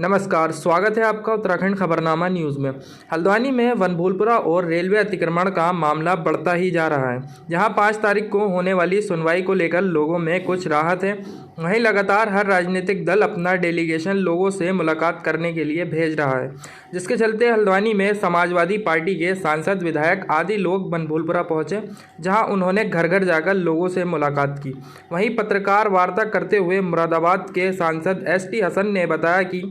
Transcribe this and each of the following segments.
नमस्कार, स्वागत है आपका उत्तराखंड खबरनामा न्यूज़ में। हल्द्वानी में वनभूलपुरा और रेलवे अतिक्रमण का मामला बढ़ता ही जा रहा है। जहां 5 तारीख को होने वाली सुनवाई को लेकर लोगों में कुछ राहत है, वहीं लगातार हर राजनीतिक दल अपना डेलीगेशन लोगों से मुलाकात करने के लिए भेज रहा है, जिसके चलते हल्द्वानी में समाजवादी पार्टी के सांसद, विधायक आदि लोग वनभूलपुरा पहुंचे, जहां उन्होंने घर घर जाकर लोगों से मुलाकात की। वहीं पत्रकार वार्ता करते हुए मुरादाबाद के सांसद ST हसन ने बताया कि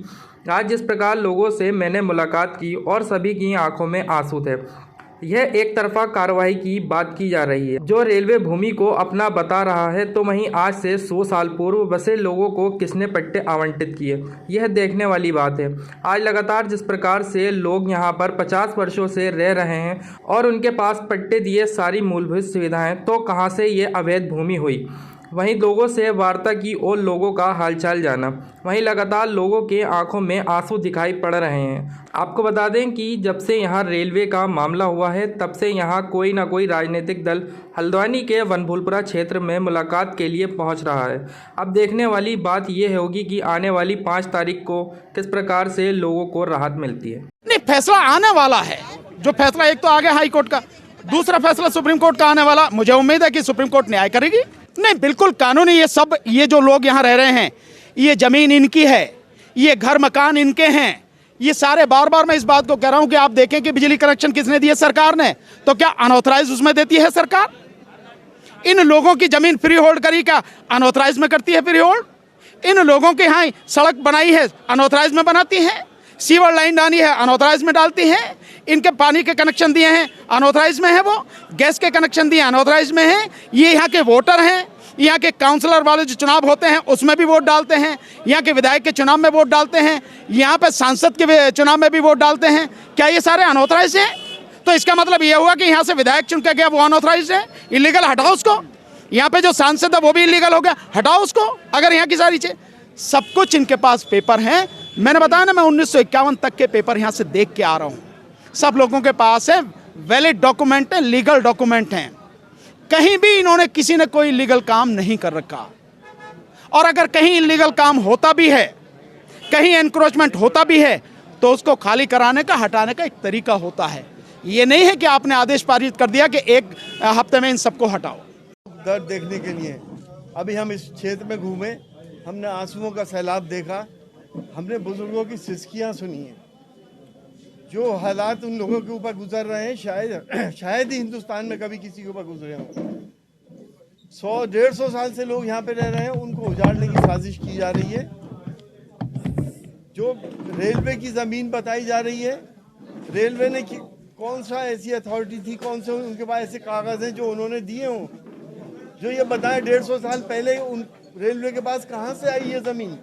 आज जिस प्रकार लोगों से मैंने मुलाकात की और सभी की आंखों में आंसू थे। यह एक तरफा कार्रवाई की बात की जा रही है, जो रेलवे भूमि को अपना बता रहा है, तो वहीं आज से 100 साल पूर्व बसे लोगों को किसने पट्टे आवंटित किए, यह देखने वाली बात है। आज लगातार जिस प्रकार से लोग यहां पर 50 वर्षों से रह रहे हैं और उनके पास पट्टे दिए सारी मूलभूत सुविधाएं, तो कहां से ये अवैध भूमि हुई। वहीं लोगों से वार्ता की और लोगों का हालचाल जाना, वहीं लगातार लोगों के आंखों में आंसू दिखाई पड़ रहे हैं। आपको बता दें कि जब से यहां रेलवे का मामला हुआ है, तब से यहां कोई ना कोई राजनीतिक दल हल्द्वानी के वनभूलपुरा क्षेत्र में मुलाकात के लिए पहुंच रहा है। अब देखने वाली बात यह होगी कि आने वाली 5 तारीख को किस प्रकार से लोगों को राहत मिलती है। नहीं, फैसला आने वाला है। जो फैसला एक तो आ गया हाई कोर्ट का, दूसरा फैसला सुप्रीम कोर्ट का आने वाला। मुझे उम्मीद है कि सुप्रीम कोर्ट न्याय करेगी। नहीं, बिल्कुल कानूनी। ये जो लोग यहाँ रह रहे हैं, ये जमीन इनकी है, ये घर मकान इनके हैं। ये सारे बार बार मैं इस बात को कह रहा हूं कि आप देखें कि बिजली कनेक्शन किसने दिए? सरकार ने। तो क्या अनऑथराइज उसमें देती है सरकार? इन लोगों की जमीन फ्री होल्ड करी, क्या अनऑथराइज में करती है फ्री होल्ड? इन लोगों के यहाँ सड़क बनाई है, अनऑथराइज में बनाती है। सीवर लाइन डाली है, अनऑथराइज में डालती है। इनके पानी के कनेक्शन दिए हैं, अनऑथराइज में है। वो गैस के कनेक्शन दिए, अनऑथराइज में है। ये यहाँ के वोटर हैं, यहाँ के काउंसलर वाले जो चुनाव होते हैं उसमें भी वोट डालते हैं, यहाँ के विधायक के चुनाव में वोट डालते हैं, यहाँ पे सांसद के चुनाव में भी वोट डालते हैं। क्या ये सारे अनऑथराइज हैं? तो इसका मतलब ये हुआ कि यहाँ से विधायक चुन के गया वो अनऑथराइज है, इलीगल। हटाओ उसको। यहाँ पे जो सांसद है वो भी इलीगल हो गया, हटाओ उसको। अगर यहाँ की सारी चीज, सब कुछ इनके पास पेपर हैं। मैंने बताया ना, मैं 1951 तक के पेपर यहाँ से देख के आ रहा हूँ। सब लोगों के पास है, वैलिड डॉक्यूमेंट है, लीगल डॉक्यूमेंट हैं। कहीं भी इन्होंने किसी ने कोई लीगल काम नहीं कर रखा। और अगर कहीं इलीगल काम होता भी है, कहीं एनक्रोचमेंट होता भी है, तो उसको खाली कराने का, हटाने का एक तरीका होता है। ये नहीं है कि आपने आदेश पारित कर दिया कि एक हफ्ते में इन सबको हटाओ। दर्द देखने के लिए अभी हम इस क्षेत्र में घूमे, हमने आंसुओं का सैलाब देखा, हमने बुजुर्गों की सिसकियां सुनी हैं। जो हालात उन लोगों के ऊपर गुजर रहे हैं, शायद ही हिंदुस्तान में कभी किसी के ऊपर गुजरे हों। 100-150 साल से लोग यहाँ पे रह रहे हैं, उनको उजाड़ने की साजिश की जा रही है। जो रेलवे की ज़मीन बताई जा रही है, रेलवे ने कौन सा ऐसी अथॉरिटी थी, कौन से उनके पास ऐसे कागज़ हैं जो उन्होंने दिए हों, जो ये बताएं 150 साल पहले उन रेलवे के पास कहाँ से आई ये ज़मीन।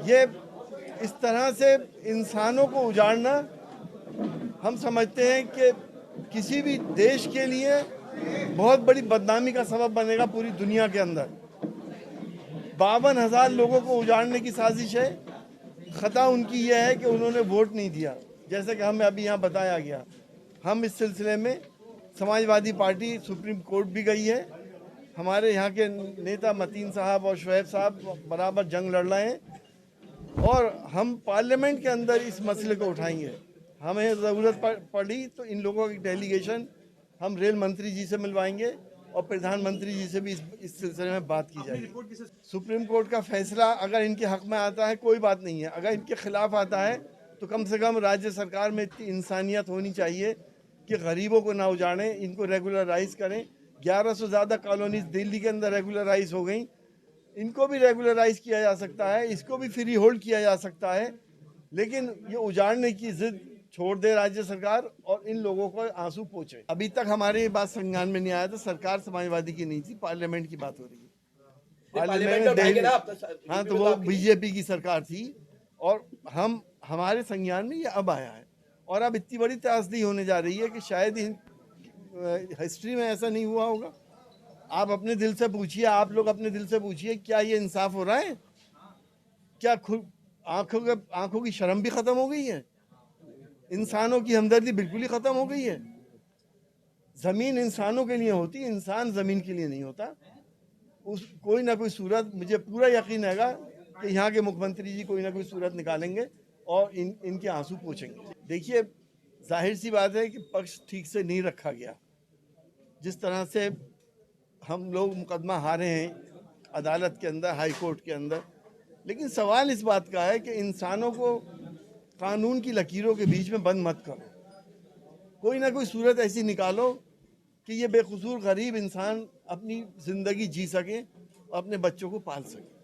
ये इस तरह से इंसानों को उजाड़ना, हम समझते हैं कि किसी भी देश के लिए बहुत बड़ी बदनामी का सबब बनेगा पूरी दुनिया के अंदर। 52,000 लोगों को उजाड़ने की साजिश है। खता उनकी यह है कि उन्होंने वोट नहीं दिया, जैसे कि हमें अभी यहाँ बताया गया। हम इस सिलसिले में समाजवादी पार्टी सुप्रीम कोर्ट भी गई है। हमारे यहाँ के नेता मतीन साहब और शुएब साहब बराबर जंग लड़ रहे हैं, और हम पार्लियामेंट के अंदर इस मसले को उठाएंगे। हमें ज़रूरत पड़ी तो इन लोगों की डेलीगेशन हम रेल मंत्री जी से मिलवाएंगे और प्रधानमंत्री जी से भी इस सिलसिले में बात की जाएगी। सुप्रीम कोर्ट का फैसला अगर इनके हक में आता है कोई बात नहीं है, अगर इनके खिलाफ आता है तो कम से कम राज्य सरकार में इतनी इंसानियत होनी चाहिए कि गरीबों को ना उजाड़ें, इनको रेगुलराइज करें। 1100 से ज़्यादा कॉलोनीज दिल्ली के अंदर रेगुलराइज हो गई, इनको भी रेगुलराइज किया जा सकता है, इसको भी फ्री होल्ड किया जा सकता है। लेकिन ये उजाड़ने की जिद छोड़ दे राज्य सरकार और इन लोगों को आंसू पोंछे। अभी तक हमारे ये बात संज्ञान में नहीं आया था। सरकार समाजवादी की नहीं थी, पार्लियामेंट की बात हो रही है। पार्लियामेंट में हाँ, तो वो बीजेपी की सरकार थी और हमारे संज्ञान में ये अब आया है। और अब इतनी बड़ी त्रासदी होने जा रही है कि शायद हिस्ट्री में ऐसा नहीं हुआ होगा। आप अपने दिल से पूछिए, आप लोग अपने दिल से पूछिए, क्या ये इंसाफ हो रहा है? क्या आंखों की शर्म भी खत्म हो गई है? इंसानों की हमदर्दी बिल्कुल ही खत्म हो गई है। जमीन इंसानों के लिए होती, इंसान जमीन के लिए नहीं होता। कोई ना कोई सूरत, मुझे पूरा यकीन हैगा कि यहाँ के मुख्यमंत्री जी कोई ना कोई सूरत निकालेंगे और इनके आंसू पोंछेंगे। देखिए, जाहिर सी बात है कि पक्ष ठीक से नहीं रखा गया। जिस तरह से हम लोग मुकदमा हारे हैं अदालत के अंदर, हाई कोर्ट के अंदर, लेकिन सवाल इस बात का है कि इंसानों को कानून की लकीरों के बीच में बंद मत करो। कोई ना कोई सूरत ऐसी निकालो कि ये बेकसूर गरीब इंसान अपनी ज़िंदगी जी सके और अपने बच्चों को पाल सके।